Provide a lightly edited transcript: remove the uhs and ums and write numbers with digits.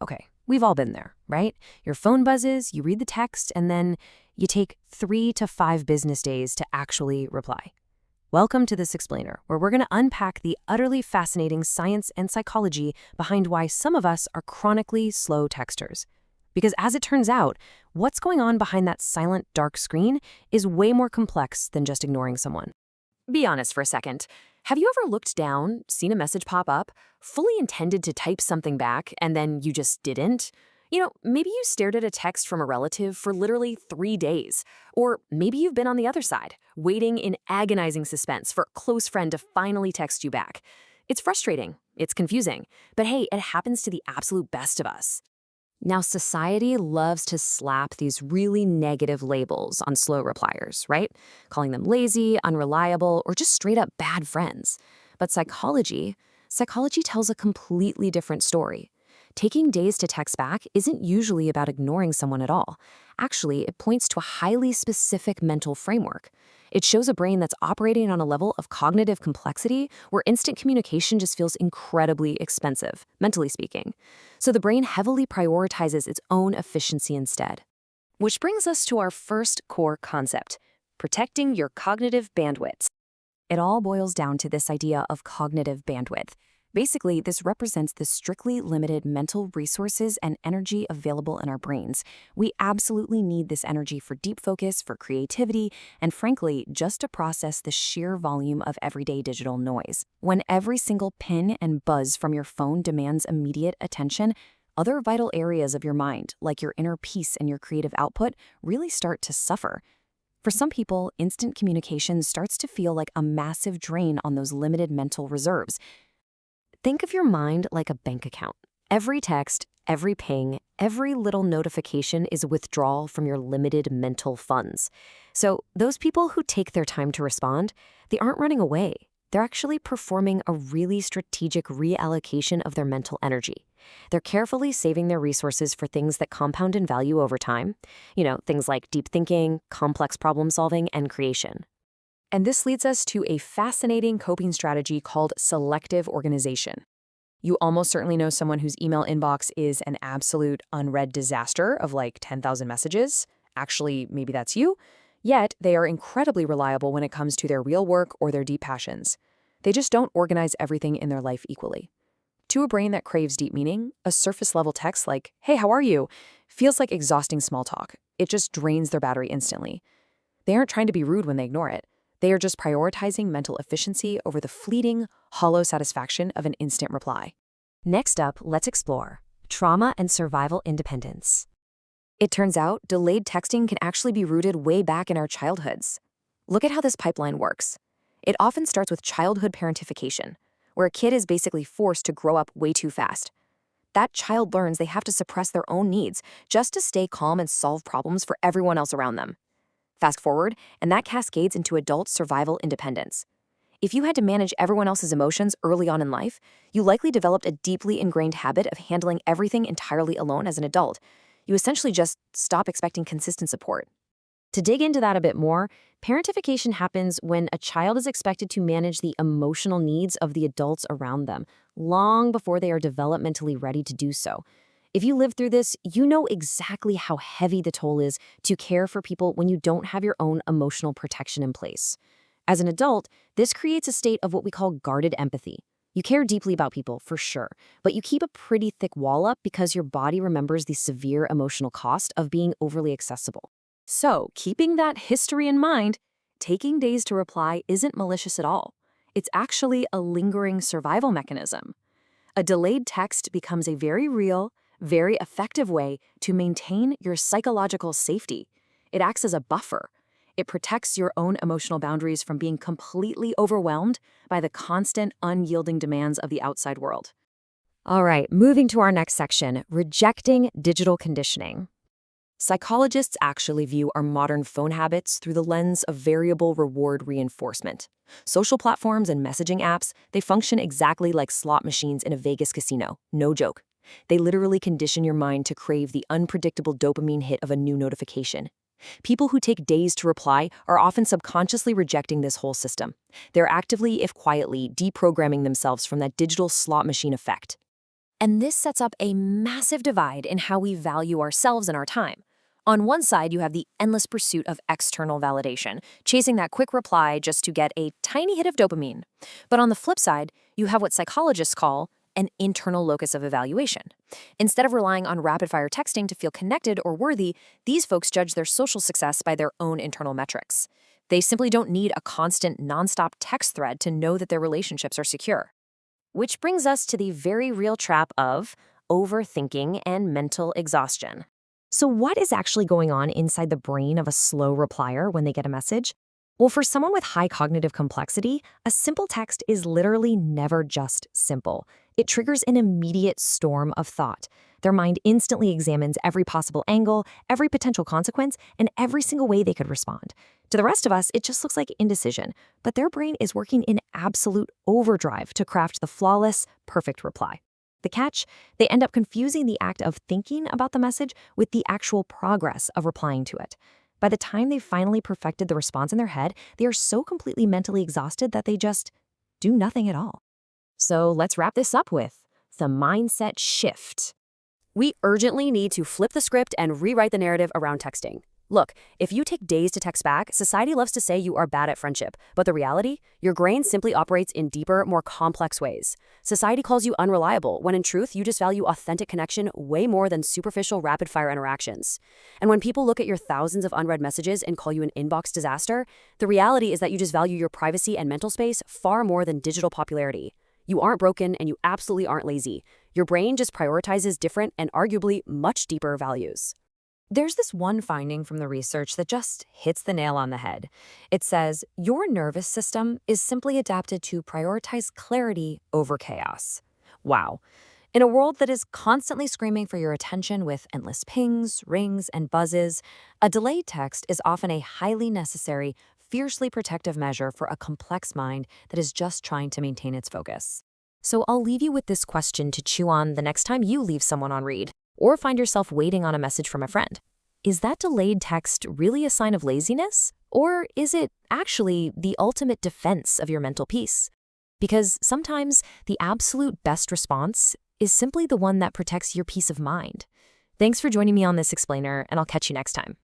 Okay, we've all been there, right? Your phone buzzes, you read the text, and then you take 3 to 5 business days to actually reply. Welcome to this explainer, where we're going to unpack the utterly fascinating science and psychology behind why some of us are chronically slow texters. Because as it turns out, what's going on behind that silent, dark screen is way more complex than just ignoring someone. Be honest for a second. Have you ever looked down, seen a message pop up, fully intended to type something back, and then you just didn't? Maybe you stared at a text from a relative for literally 3 days. Or maybe you've been on the other side, waiting in agonizing suspense for a close friend to finally text you back. It's frustrating, it's confusing, but hey, it happens to the absolute best of us. Now, society loves to slap these really negative labels on slow repliers, right? Calling them lazy, unreliable, or just straight up bad friends. But psychology tells a completely different story. Taking days to text back isn't usually about ignoring someone at all. Actually, it points to a highly specific mental framework. It shows a brain that's operating on a level of cognitive complexity where instant communication just feels incredibly expensive, mentally speaking. So the brain heavily prioritizes its own efficiency instead. Which brings us to our first core concept, protecting your cognitive bandwidth. It all boils down to this idea of cognitive bandwidth. Basically, this represents the strictly limited mental resources and energy available in our brains. We absolutely need this energy for deep focus, for creativity, and frankly, just to process the sheer volume of everyday digital noise. When every single ping and buzz from your phone demands immediate attention, other vital areas of your mind, like your inner peace and your creative output, really start to suffer. For some people, instant communication starts to feel like a massive drain on those limited mental reserves. Think of your mind like a bank account. Every text, every ping, every little notification is a withdrawal from your limited mental funds. So those people who take their time to respond, they aren't running away. They're actually performing a really strategic reallocation of their mental energy. They're carefully saving their resources for things that compound in value over time. Things like deep thinking, complex problem solving, and creation. And this leads us to a fascinating coping strategy called selective organization. You almost certainly know someone whose email inbox is an absolute unread disaster of like 10,000 messages. Actually, maybe that's you. Yet, they are incredibly reliable when it comes to their real work or their deep passions. They just don't organize everything in their life equally. To a brain that craves deep meaning, a surface-level text like, "Hey, how are you?" feels like exhausting small talk. It just drains their battery instantly. They aren't trying to be rude when they ignore it. They are just prioritizing mental efficiency over the fleeting, hollow satisfaction of an instant reply. Next up, let's explore trauma and survival independence. It turns out delayed texting can actually be rooted way back in our childhoods. Look at how this pipeline works. It often starts with childhood parentification, where a kid is basically forced to grow up way too fast. That child learns they have to suppress their own needs just to stay calm and solve problems for everyone else around them. Fast forward, and that cascades into adult survival independence. If you had to manage everyone else's emotions early on in life, you likely developed a deeply ingrained habit of handling everything entirely alone as an adult. You essentially just stop expecting consistent support. To dig into that a bit more, parentification happens when a child is expected to manage the emotional needs of the adults around them, long before they are developmentally ready to do so. If you live through this, you know exactly how heavy the toll is to care for people when you don't have your own emotional protection in place. As an adult, this creates a state of what we call guarded empathy. You care deeply about people, for sure, but you keep a pretty thick wall up because your body remembers the severe emotional cost of being overly accessible. So, keeping that history in mind, taking days to reply isn't malicious at all. It's actually a lingering survival mechanism. A delayed text becomes a very real, very effective way to maintain your psychological safety. It acts as a buffer. It protects your own emotional boundaries from being completely overwhelmed by the constant, unyielding demands of the outside world. All right, moving to our next section, rejecting digital conditioning. Psychologists actually view our modern phone habits through the lens of variable reward reinforcement. Social platforms and messaging apps, they function exactly like slot machines in a Vegas casino. No joke. They literally condition your mind to crave the unpredictable dopamine hit of a new notification. People who take days to reply are often subconsciously rejecting this whole system. They're actively, if quietly, deprogramming themselves from that digital slot machine effect. And this sets up a massive divide in how we value ourselves and our time. On one side, you have the endless pursuit of external validation, chasing that quick reply just to get a tiny hit of dopamine. But on the flip side, you have what psychologists call an internal locus of evaluation. Instead of relying on rapid-fire texting to feel connected or worthy, these folks judge their social success by their own internal metrics. They simply don't need a constant, nonstop text thread to know that their relationships are secure. Which brings us to the very real trap of overthinking and mental exhaustion. So what is actually going on inside the brain of a slow replier when they get a message? Well, for someone with high cognitive complexity, a simple text is literally never just simple. It triggers an immediate storm of thought. Their mind instantly examines every possible angle, every potential consequence, and every single way they could respond. To the rest of us, it just looks like indecision, but their brain is working in absolute overdrive to craft the flawless, perfect reply. The catch? They end up confusing the act of thinking about the message with the actual progress of replying to it. By the time they've finally perfected the response in their head, they are so completely mentally exhausted that they just do nothing at all. So let's wrap this up with the mindset shift. We urgently need to flip the script and rewrite the narrative around texting. Look, if you take days to text back, society loves to say you are bad at friendship. But the reality? Your brain simply operates in deeper, more complex ways. Society calls you unreliable, when in truth, you just value authentic connection way more than superficial rapid-fire interactions. And when people look at your thousands of unread messages and call you an inbox disaster, the reality is that you just value your privacy and mental space far more than digital popularity. You aren't broken and you absolutely aren't lazy. Your brain just prioritizes different and arguably much deeper values. There's this one finding from the research that just hits the nail on the head. It says, your nervous system is simply adapted to prioritize clarity over chaos. Wow. In a world that is constantly screaming for your attention with endless pings, rings, and buzzes, a delayed text is often a highly necessary, fiercely protective measure for a complex mind that is just trying to maintain its focus. So I'll leave you with this question to chew on the next time you leave someone on read, or find yourself waiting on a message from a friend. Is that delayed text really a sign of laziness? Or is it actually the ultimate defense of your mental peace? Because sometimes the absolute best response is simply the one that protects your peace of mind. Thanks for joining me on this explainer, and I'll catch you next time.